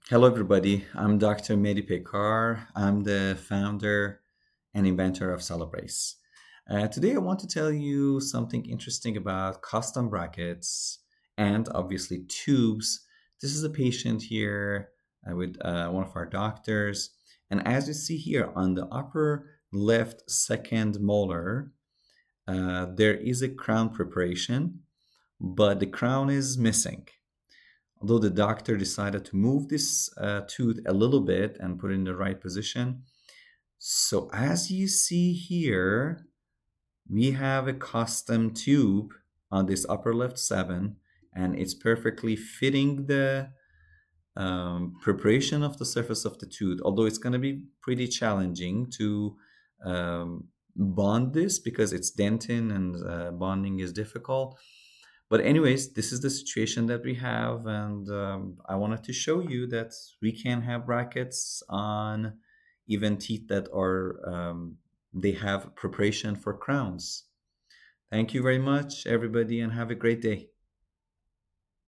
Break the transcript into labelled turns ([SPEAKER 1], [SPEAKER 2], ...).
[SPEAKER 1] Hello, everybody. I'm Dr. Mehdi Peikar. I'm the founder and inventor of Celebrace. Today, I want to tell you something interesting about custom brackets and obviously tubes. This is a patient here with one of our doctors. And as you see here on the upper left second molar, there is a crown preparation, but the crown is missing. Although the doctor decided to move this tooth a little bit and put it in the right position. So as you see here, we have a custom tube on this upper left 7, and it's perfectly fitting the preparation of the surface of the tooth, although it's going to be pretty challenging to bond this because it's dentin and bonding is difficult. But anyways, this is the situation that we have, and I wanted to show you that we can have brackets on even teeth that are they have preparation for crowns. Thank you very much, everybody, and have a great day.